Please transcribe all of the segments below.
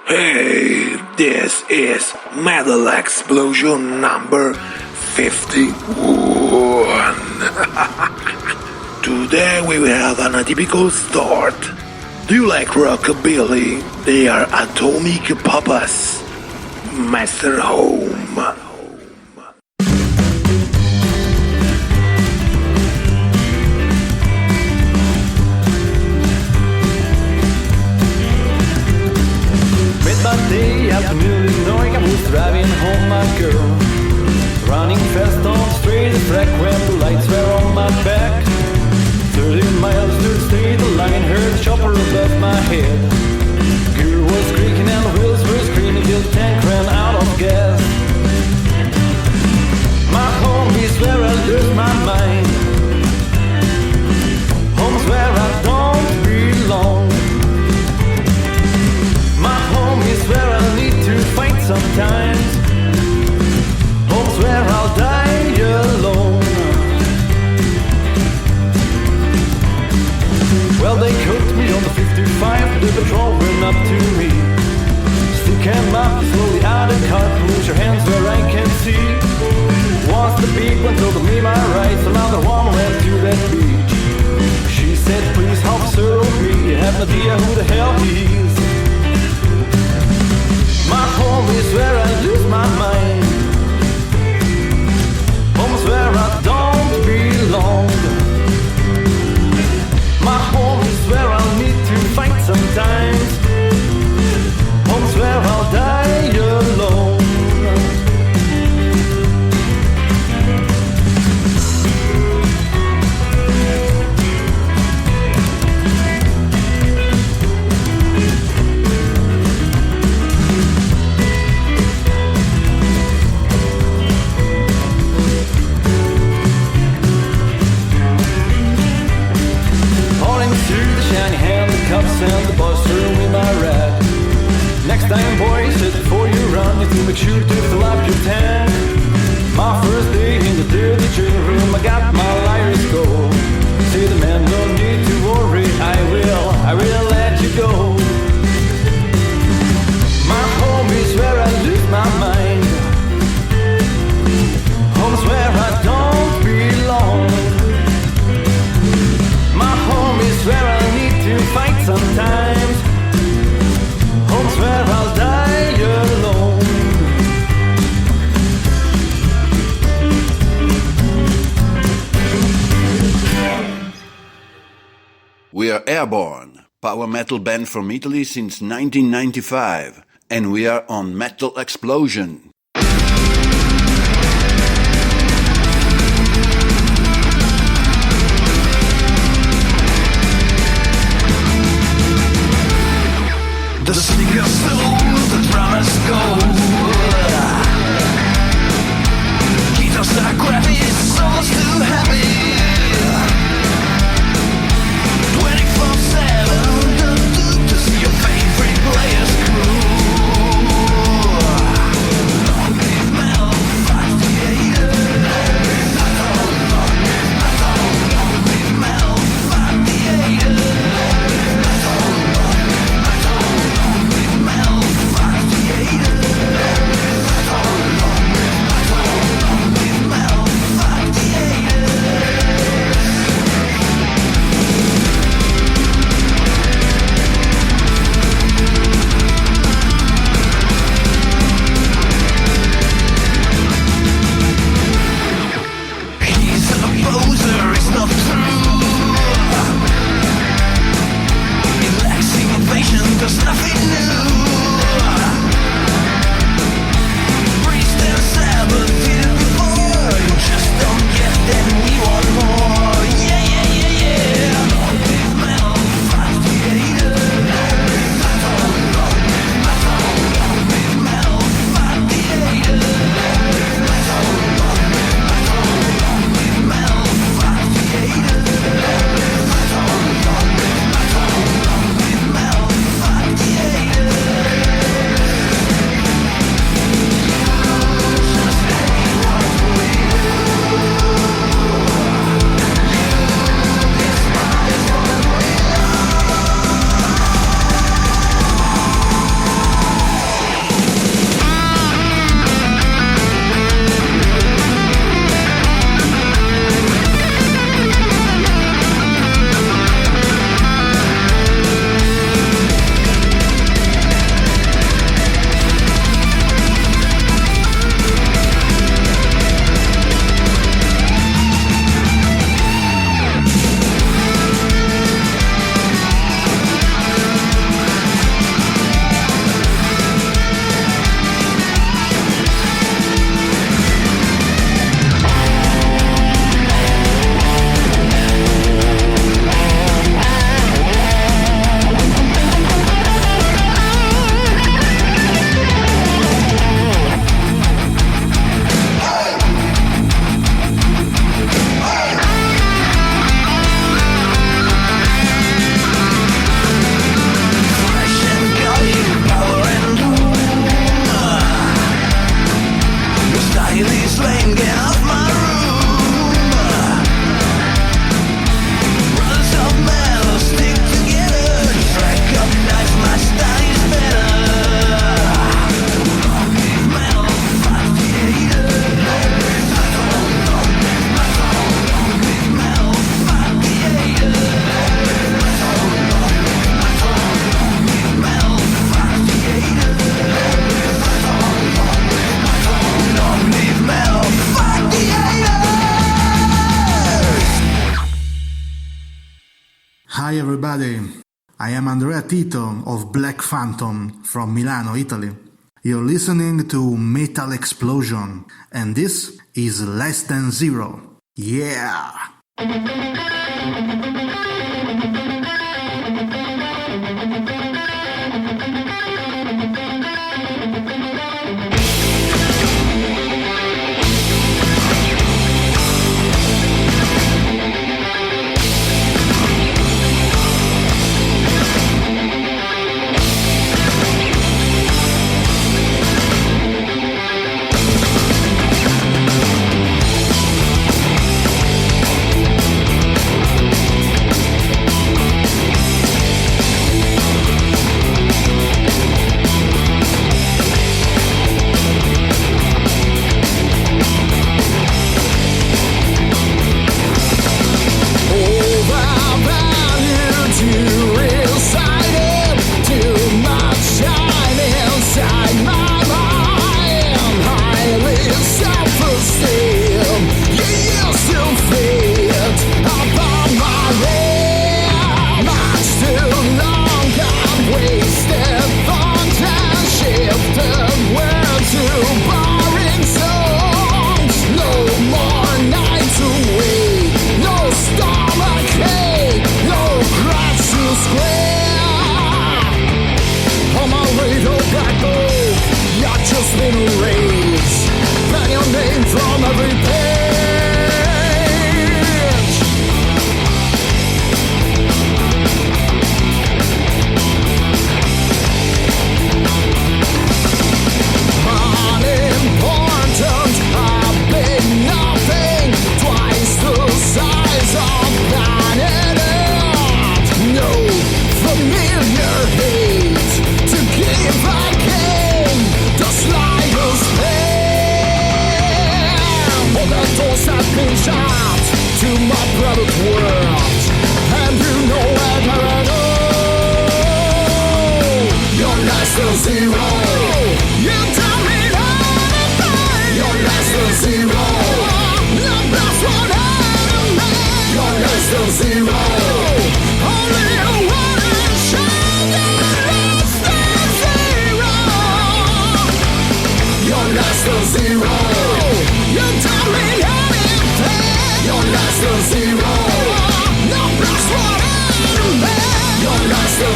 Hey, this is Metal Explosion number 51. Today we will have an atypical start. Do you like rockabilly? They are Atomic Papas. Master Home. Day afternoon in Norway, I was driving home my girl. Running fast on the straight track when the lights were on my back. 30 miles to the state line, heard the chopper above my head. Gear was creaking and the wheels were screaming till the tank ran out of gas. My home is where I lose my mind. Home's where I don't belong. My home is where I need to fight sometimes. Home's where I'll die alone. Well, they caught me on the 55, the patrol ran up to me. Stick 'em up slowly out of the car, put your hands where I can see. Was the big one told me my rights, another one went to that beach. She said, please officer, we have no idea who the hell he is. My home is where I lose my mind. Home's where I don't belong. My home is where I'll need to fight sometimes. Home's where I'll die alone. Cups and the boys threw me my rat. Next time, boys, just before you run, you to make sure to fill up your tank. My first day in the dirty chill room, I got my liar's gold. Say the man, no need to worry, I will let you go. My home is where I lose my mind. Home's where I don't belong. My home is where I need to fight sometimes. Home's where I'll die alone. We are Airborne, power metal band from Italy since 1995, and we are on Metal Explosion. The sneakers stole, the drummers go. Guitars are crappy, songs too heavy. 24/7 to see your favorite players crew. Riley Slane, get off my room. Brothers of metal stick together. Recognize my style is better. Long live metal, fight the hater. Long live metal, long live metal, long live metal, fight the hater. Long live metal, long live metal, long live metal, fight the hater. Long live metal, long live metal, long live metal, fight the haters. Hi everybody, I am Andrea Tito of Black Phantom from Milano, Italy. You're listening to Metal Explosion, and this is Less Than Zero. Yeah!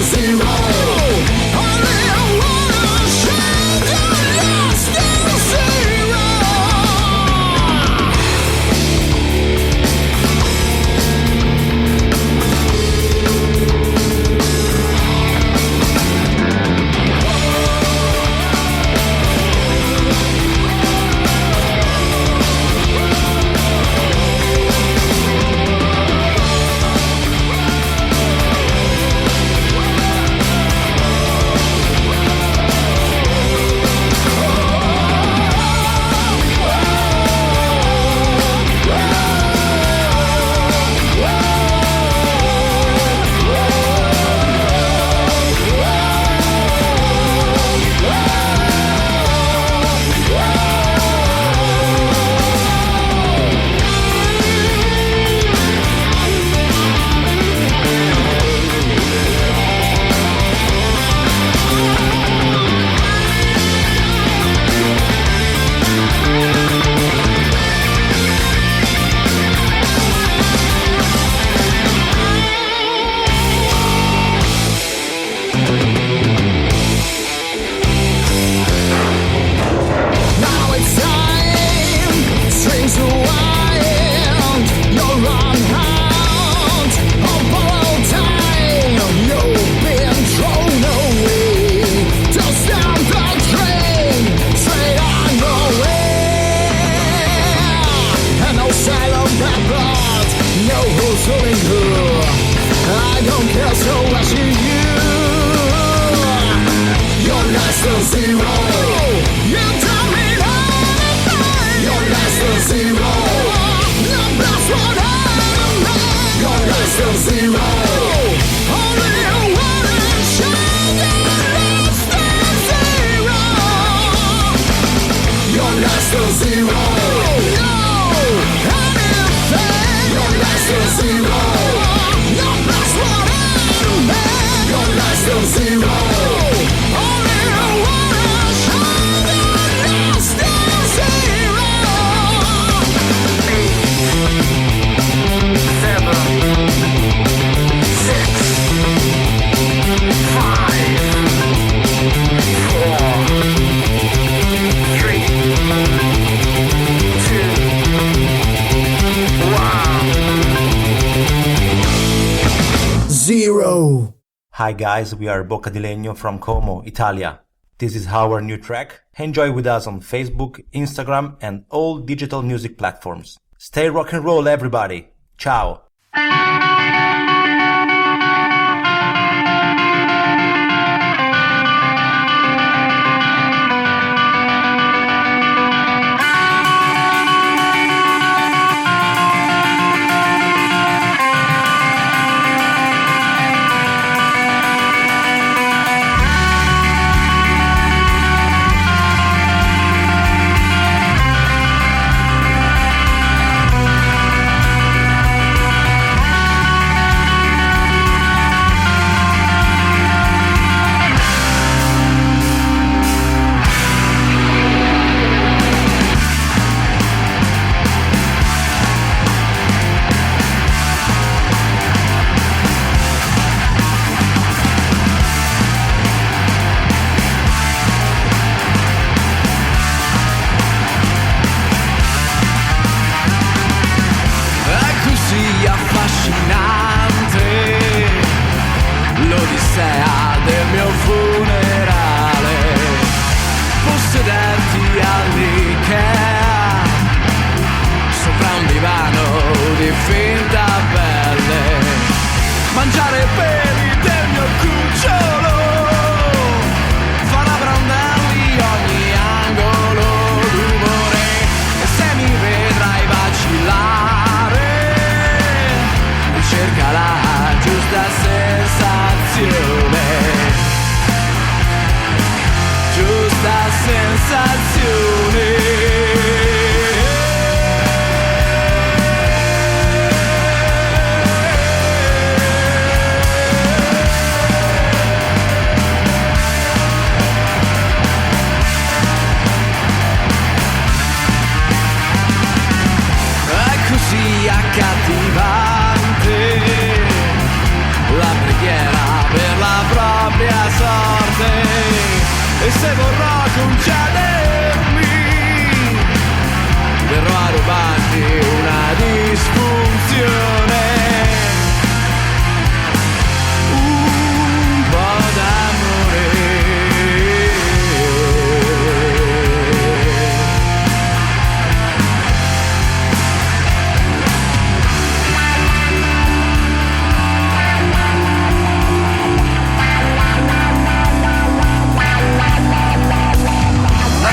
Zero. Only I wanna shine your light. Hi guys, we are Bocca di Legno from Como, Italia. This is our new track. Enjoy with us on Facebook, Instagram and all digital music platforms. Stay rock and roll everybody. Ciao! L'odissea del mio funerale, possederti all'Ikea, sopra un divano di finta pelle, mangiare peli del mio cucciolo, farà brandelli ogni angolo d'umore, e se mi vedrai vacillare, cerca la giusta sensazione, giusta sensazione. È così accattivante la preghiera per la propria sorte, e se vorrò concedermi, verrò a rubarti una disfunzione, un po' d'amore. La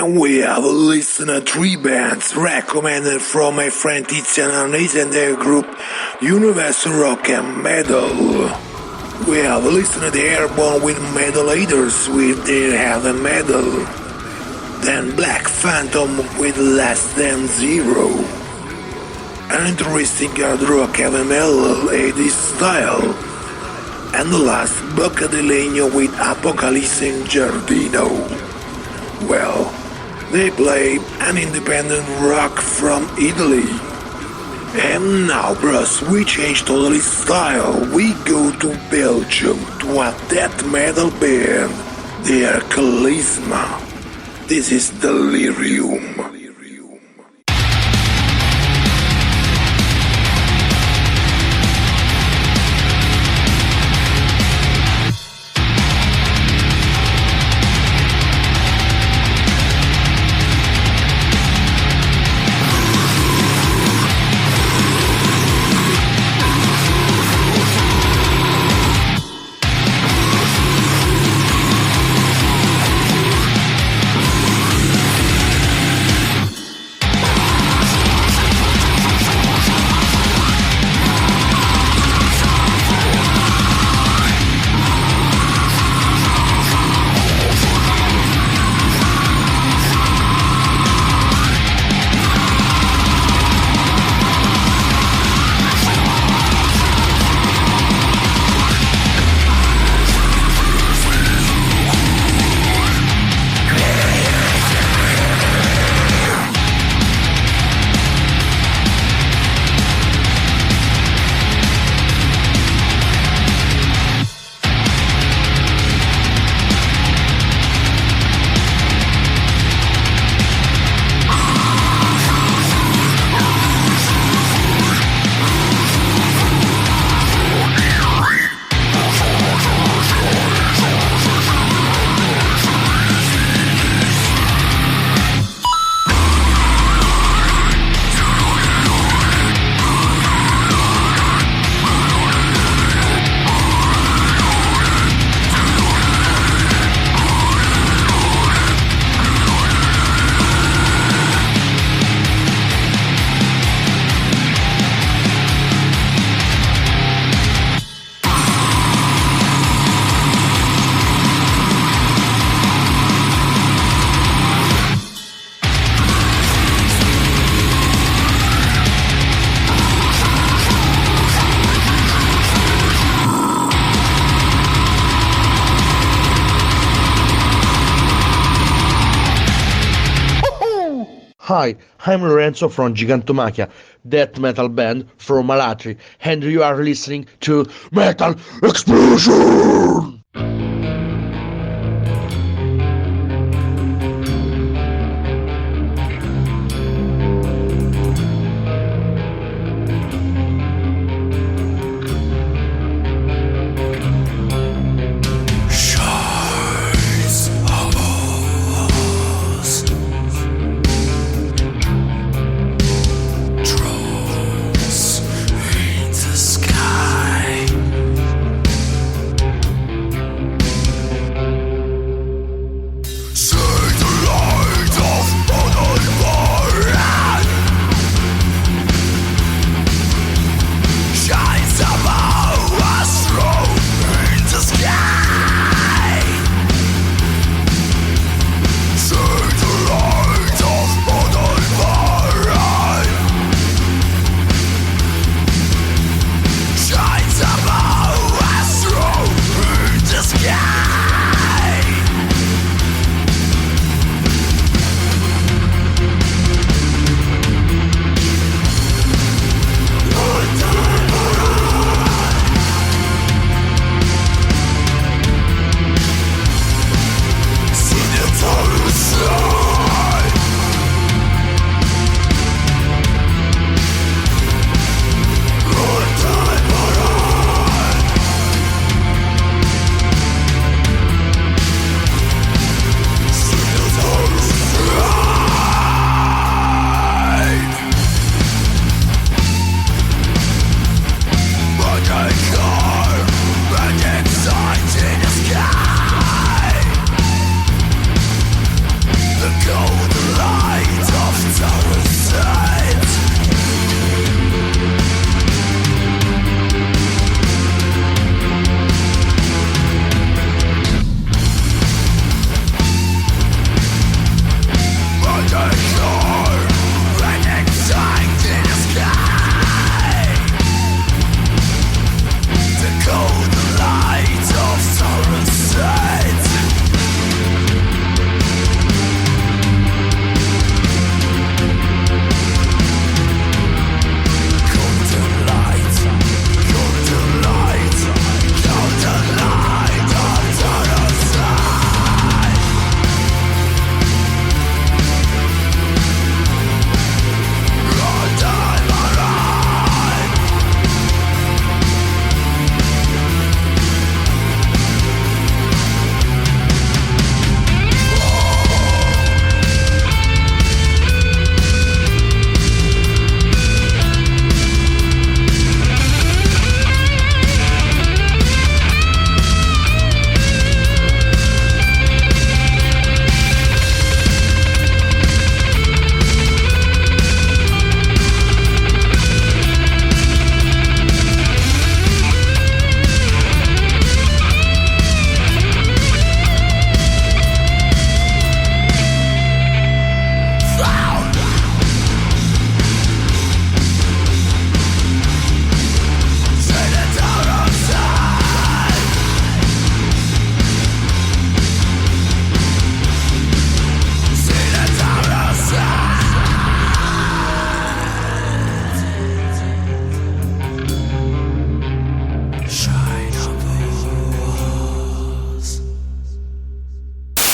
And we have listened 3 bands recommended from my friend Tizian Arnese and their group Universal Rock and Metal. We have listened to Airborne with Metal Eaters with their heavy metal. Then Black Phantom with Less Than Zero. An interesting hard rock heavy metal 80s style. And the last Bocca di Legno with Apocalypse in Giardino. Well, they play an independent rock from Italy. And now, bros, we change totally style. We go to Belgium to a death metal band. They are Charisma. This is Delirium. Hi, I'm Lorenzo from Gigantomachia, death metal band from Alatri, and you are listening to Metal Explosion! Sky.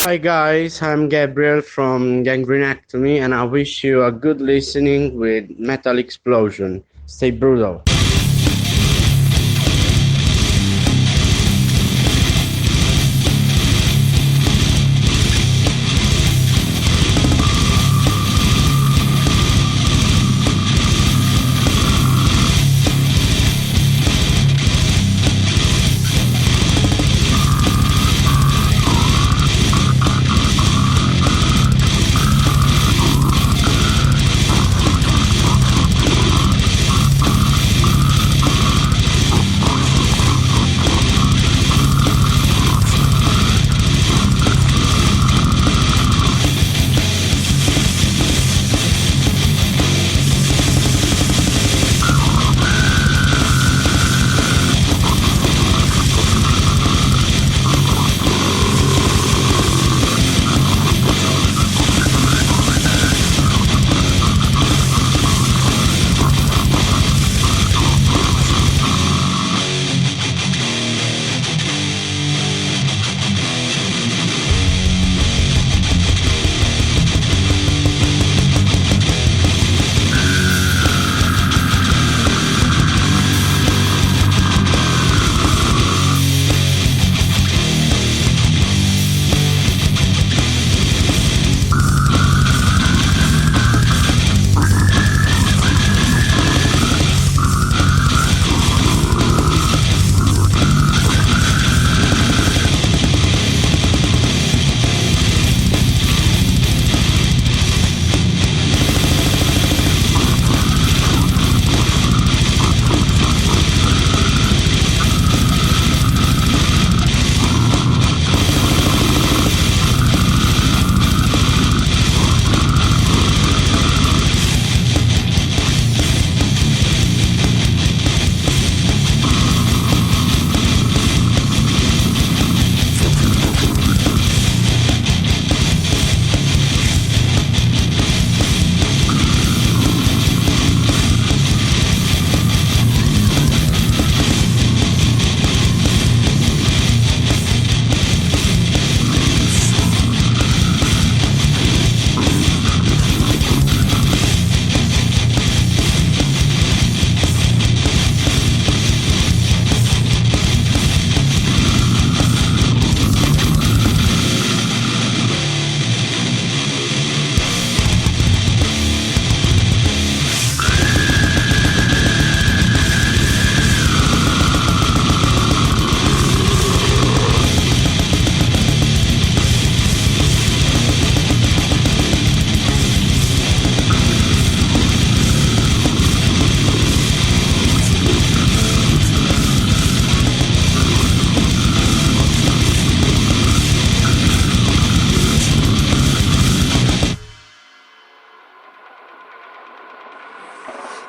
Hi guys, I'm Gabriel from Gangrenectomy and I wish you a good listening with Metal Explosion. Stay brutal.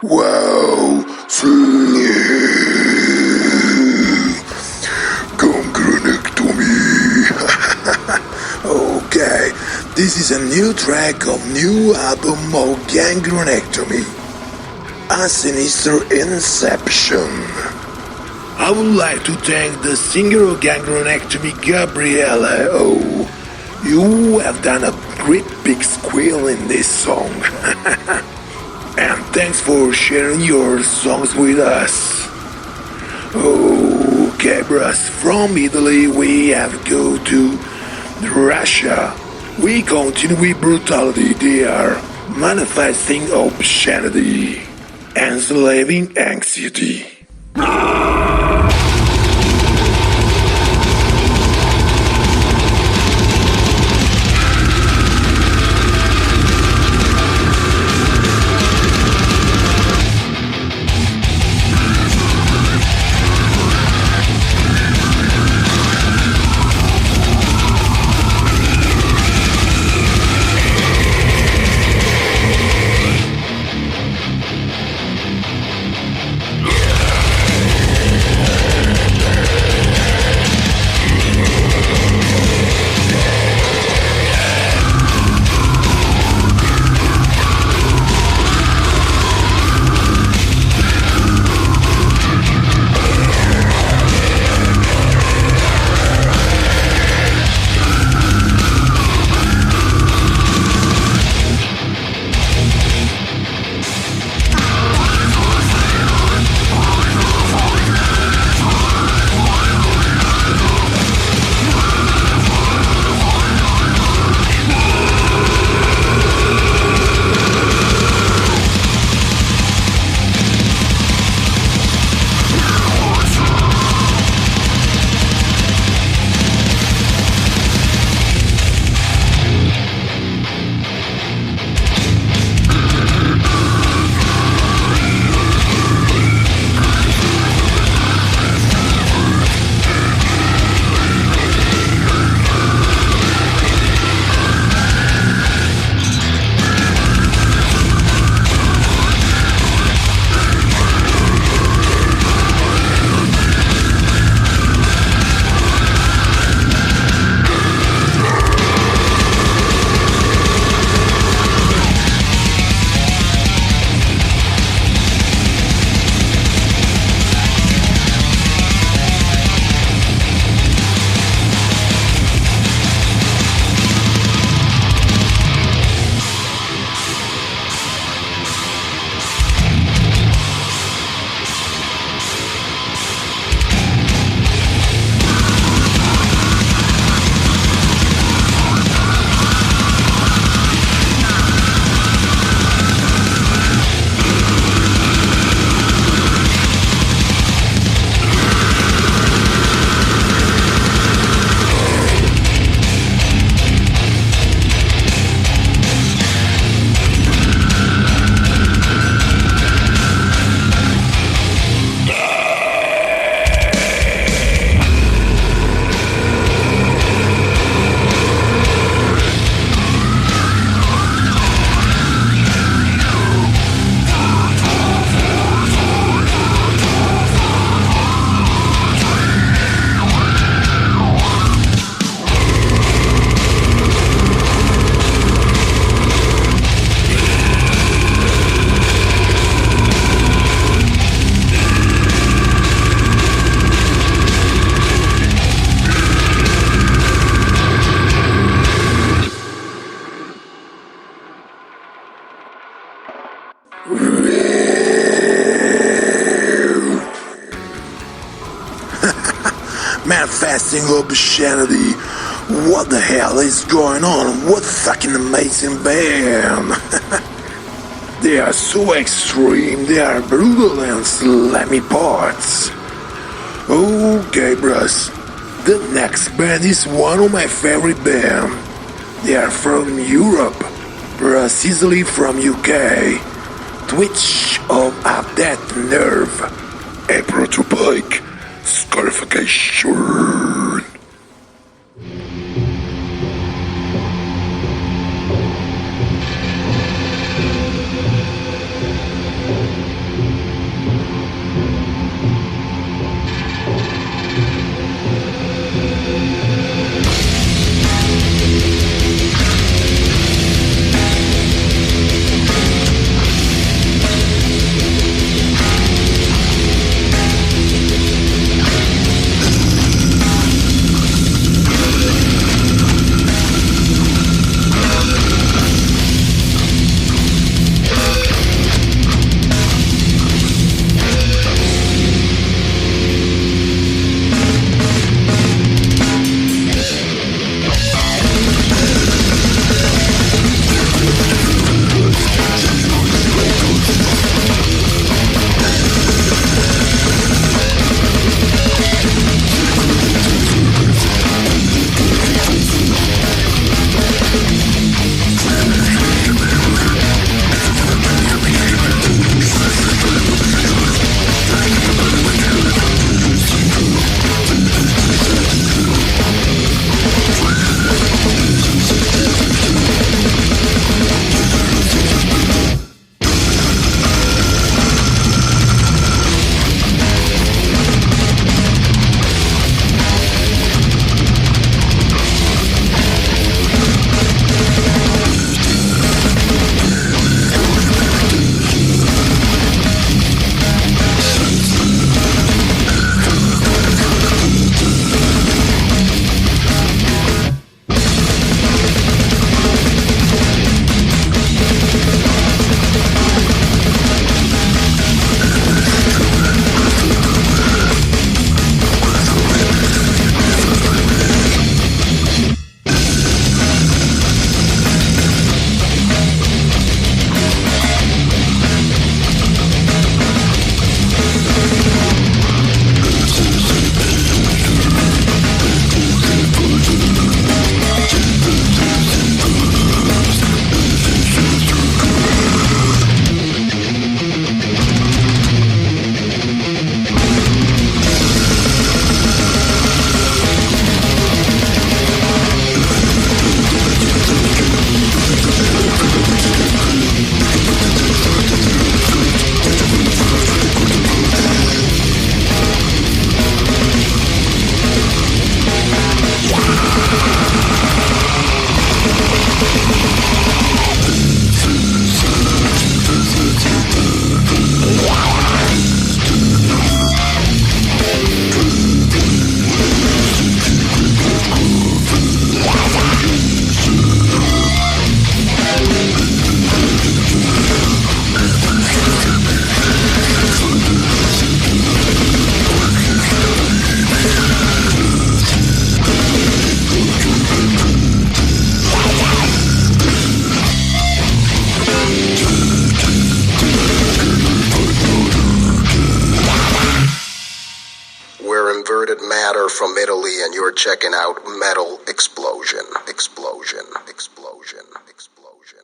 Wow, Gangrenectomy. Okay, this is a new track of new album of Gangrenectomy, A Sinister Inception. I would like to thank the singer of Gangrenectomy, Gabriele. Oh, you have done a great big squeal in this song. And thanks for sharing your songs with us. Okay, bros, from Italy we have go to Russia. We continue with brutality. They are manifesting obscenity, enslaving anxiety. fasting obscenity. What the hell is going on? What fucking amazing band! They are so extreme, they are brutal and slammy parts. Okay, bros. The next band is one of my favorite bands. They are from Europe, precisely from UK. Twitch of a Death Nerve. A protopike. Scarification. From Italy, and you're checking out Metal Explosion. Explosion. Explosion. Explosion.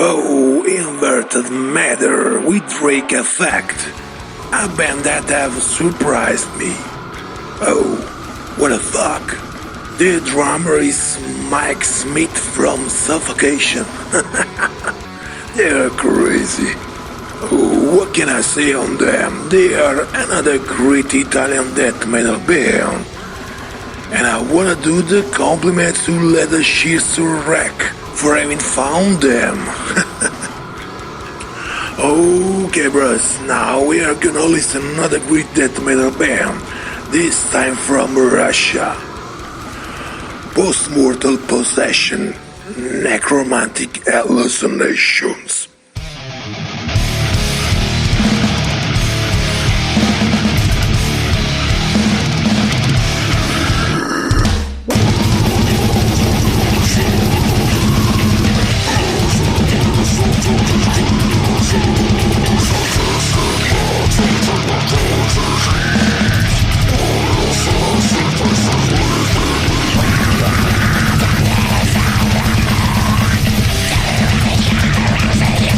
Oh, Inverted Matter with Drake Effect, a band that have surprised me. Oh, what the fuck? The drummer is Mike Smith from Suffocation. They're crazy. Oh, what can I say on them? They are another great Italian death metal band. And I wanna do the compliments to Leather Shears to Wreck for having found them. Okay, bros, now we are gonna listen to another great death metal band, this time from Russia. Post-mortal possession, necromantic hallucinations. Say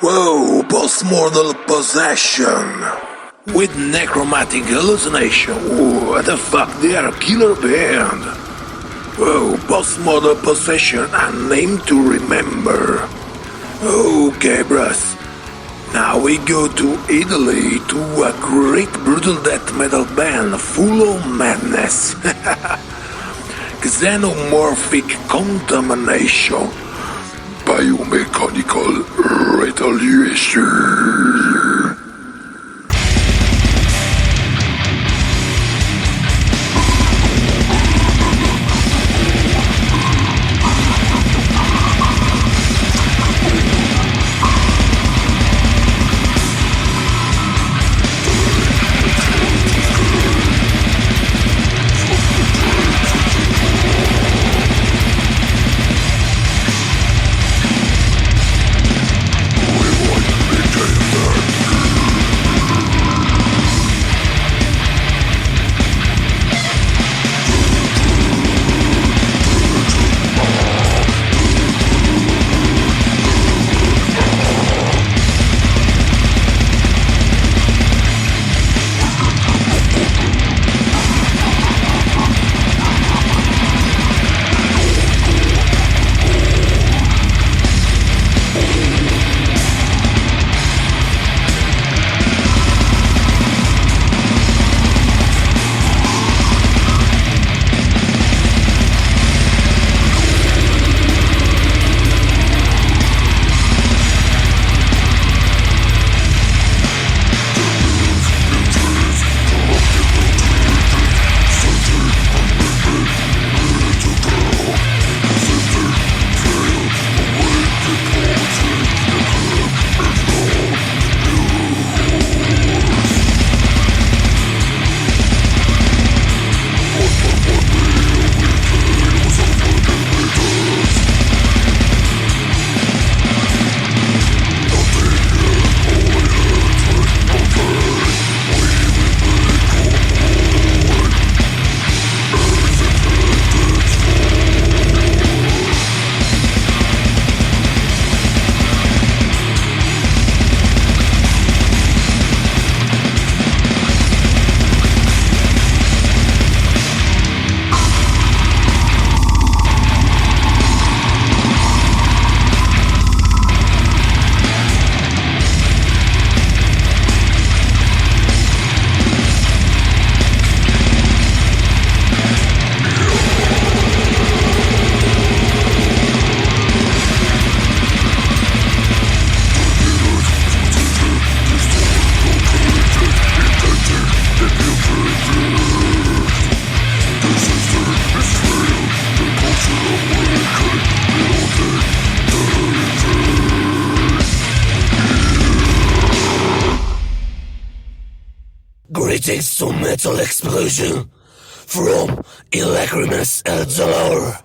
Whoa, postmortal possession with necromantic hallucination. Whoa, what the fuck, they are a killer band. Whoa, postmortal possession, a name to remember. Okay, bros. Now we go to Italy to a great brutal death metal band full of madness. Xenomorphic contamination. Biomechanical retaliation. Greetings to Metal Explosion from Illegrimus El Zalor.